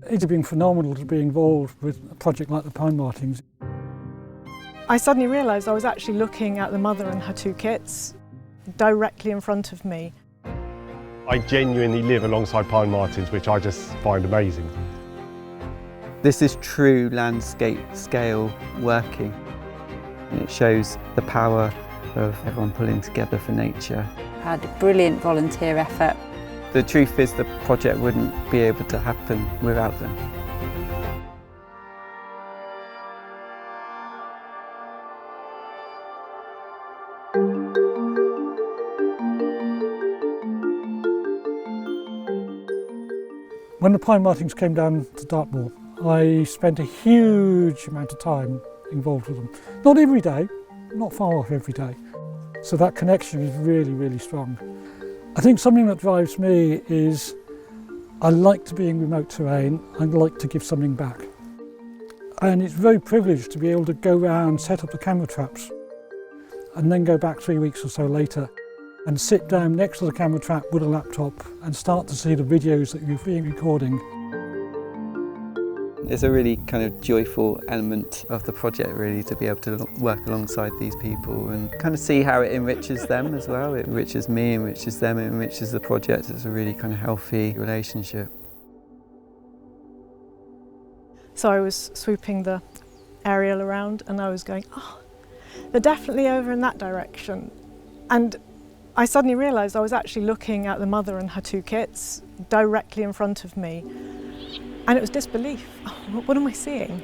It's been phenomenal to be involved with a project like the pine martens. I suddenly realised I was actually looking at the mother and her two kits directly in front of me. I genuinely live alongside pine martens, which I just find amazing. This is true landscape scale working. And it shows the power of everyone pulling together for nature. Had a brilliant volunteer effort. The truth is the project wouldn't be able to happen without them. When the pine martens came down to Dartmoor, I spent a huge amount of time involved with them. Not every day, not far off every day. So that connection is really, really strong. I think something that drives me is I like to be in remote terrain, I like to give something back. And it's very privileged to be able to go around, set up the camera traps, and then go back 3 weeks or so later and sit down next to the camera trap with a laptop and start to see the videos that you've been recording. It's a really kind of joyful element of the project really to be able to work alongside these people and kind of see how it enriches them as well. It enriches me, enriches them, it enriches the project. It's a really kind of healthy relationship. So I was swooping the aerial around and I was going, oh, they're definitely over in that direction. And I suddenly realised I was actually looking at the mother and her two kits directly in front of me. And it was disbelief. Oh, what am I seeing?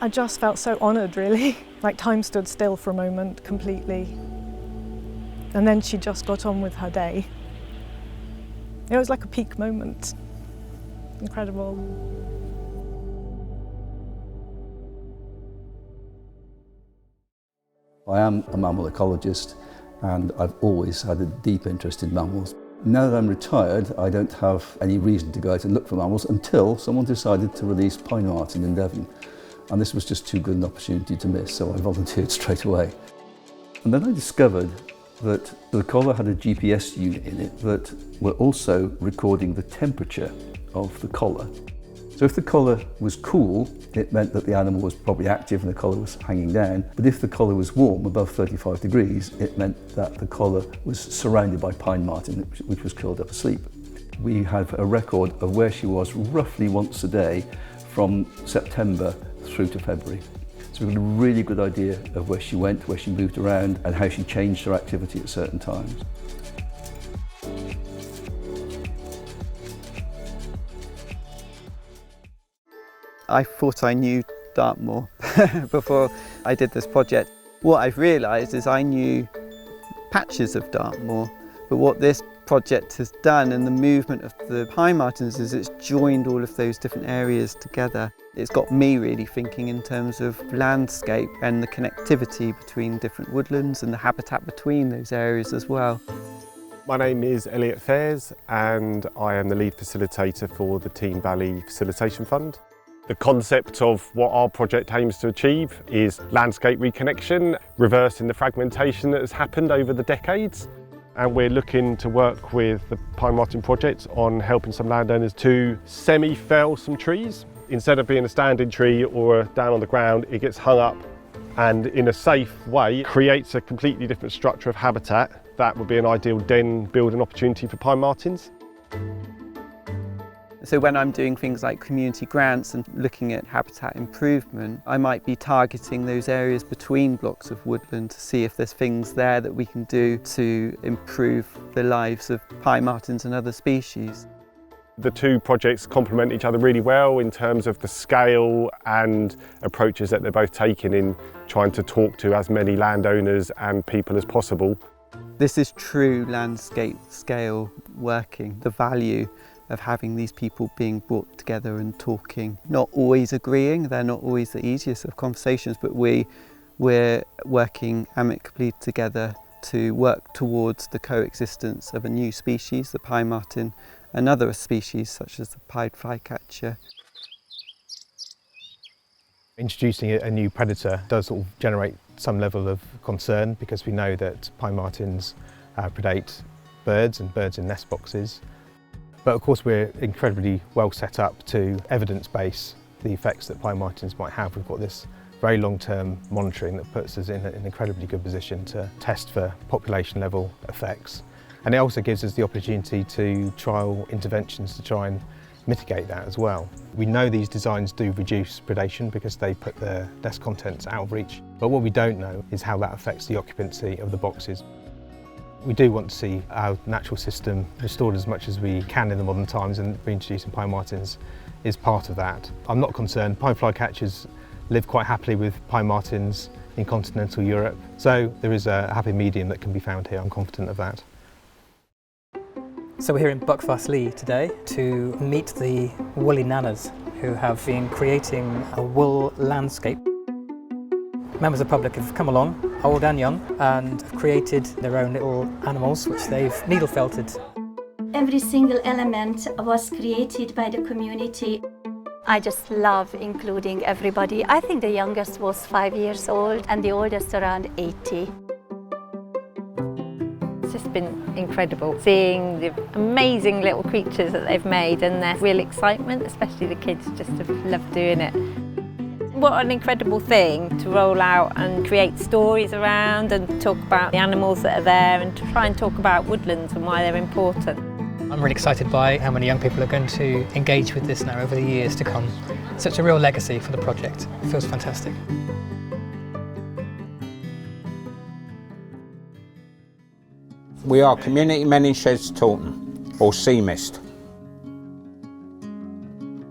I just felt so honoured, really. Like time stood still for a moment, completely. And then she just got on with her day. It was like a peak moment. Incredible. I am a mammal ecologist and I've always had a deep interest in mammals. Now that I'm retired, I don't have any reason to go out and look for mammals until someone decided to release pine marten in Devon. And this was just too good an opportunity to miss, so I volunteered straight away. And then I discovered that the collar had a GPS unit in it that were also recording the temperature of the collar. So if the collar was cool, it meant that the animal was probably active and the collar was hanging down. But if the collar was warm, above 35 degrees, it meant that the collar was surrounded by pine marten, which was curled up asleep. We have a record of where she was roughly once a day from September through to February. So we've got a really good idea of where she went, where she moved around, and how she changed her activity at certain times. I thought I knew Dartmoor before I did this project. What I've realised is I knew patches of Dartmoor, but what this project has done and the movement of the pine martens is it's joined all of those different areas together. It's got me really thinking in terms of landscape and the connectivity between different woodlands and the habitat between those areas as well. My name is Elliot Fairs and I am the lead facilitator for the Team Valley Facilitation Fund. The concept of what our project aims to achieve is landscape reconnection, reversing the fragmentation that has happened over the decades. And we're looking to work with the Pine Marten project on helping some landowners to semi-fell some trees. Instead of being a standing tree or down on the ground, it gets hung up and in a safe way creates a completely different structure of habitat. That would be an ideal den building opportunity for pine martens. So when I'm doing things like community grants and looking at habitat improvement, I might be targeting those areas between blocks of woodland to see if there's things there that we can do to improve the lives of pine martens and other species. The two projects complement each other really well in terms of the scale and approaches that they're both taking in trying to talk to as many landowners and people as possible. This is true landscape scale working, the value of having these people being brought together and talking, not always agreeing, they're not always the easiest of conversations, but we're working amicably together to work towards the coexistence of a new species, the pine marten, and other species such as the pied flycatcher. Introducing a new predator does sort of generate some level of concern because we know that pine martens predate birds and birds in nest boxes. But of course we're incredibly well set up to evidence base the effects that pine martens might have. We've got this very long-term monitoring that puts us in an incredibly good position to test for population level effects. And it also gives us the opportunity to trial interventions to try and mitigate that as well. We know these designs do reduce predation because they put the nest contents out of reach. But what we don't know is how that affects the occupancy of the boxes. We do want to see our natural system restored as much as we can in the modern times, and reintroducing pine martens is part of that. I'm not concerned. Pine flycatchers live quite happily with pine martens in continental Europe, so there is a happy medium that can be found here. I'm confident of that. So we're here in Buckfastleigh today to meet the woolly nanas who have been creating a wool landscape. Members of the public have come along, old and young, and have created their own little animals which they've needle felted. Every single element was created by the community. I just love including everybody. I think the youngest was 5 years old and the oldest around 80. It's just been incredible seeing the amazing little creatures that they've made and their real excitement, especially the kids just have loved doing it. What an incredible thing to roll out and create stories around and talk about the animals that are there and to try and talk about woodlands and why they're important. I'm really excited by how many young people are going to engage with this now over the years to come. Such a real legacy for the project. It feels fantastic. We are Community Men in Sheds Taunton, or CMIST.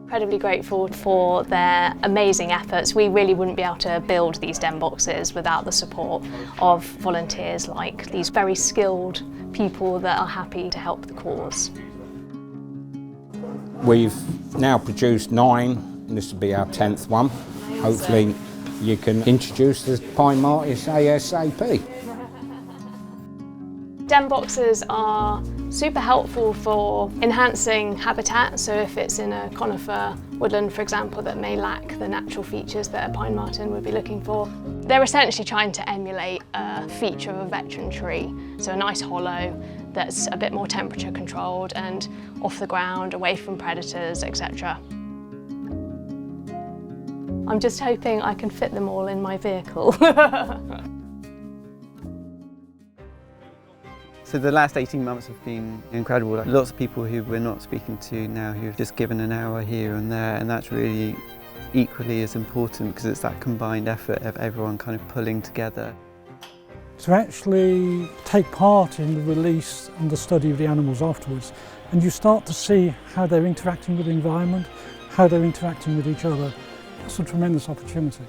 Incredibly grateful for their amazing efforts. We really wouldn't be able to build these den boxes without the support of volunteers like these very skilled people that are happy to help the cause. We've now produced 9, and this will be our 10th one. Hopefully you can introduce the pine martens ASAP. Den boxes are super helpful for enhancing habitat, so if it's in a conifer woodland, for example, that may lack the natural features that a pine marten would be looking for. They're essentially trying to emulate a feature of a veteran tree, so a nice hollow that's a bit more temperature controlled and off the ground, away from predators, etc. I'm just hoping I can fit them all in my vehicle. So the last 18 months have been incredible. Like, lots of people who we're not speaking to now who've just given an hour here and there, and that's really equally as important because it's that combined effort of everyone kind of pulling together. To actually take part in the release and the study of the animals afterwards, and you start to see how they're interacting with the environment, how they're interacting with each other. That's a tremendous opportunity.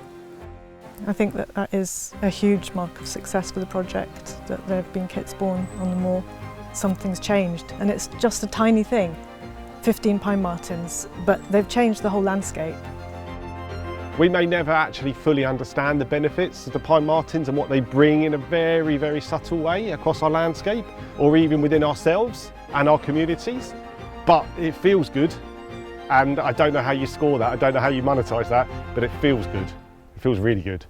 I think that that is a huge mark of success for the project, that there have been kits born on the moor. Something's changed, and it's just a tiny thing. 15 pine martens, but they've changed the whole landscape. We may never actually fully understand the benefits of the pine martens and what they bring in a very, very subtle way across our landscape, or even within ourselves and our communities, but it feels good. And I don't know how you score that, I don't know how you monetise that, but it feels good. It feels really good.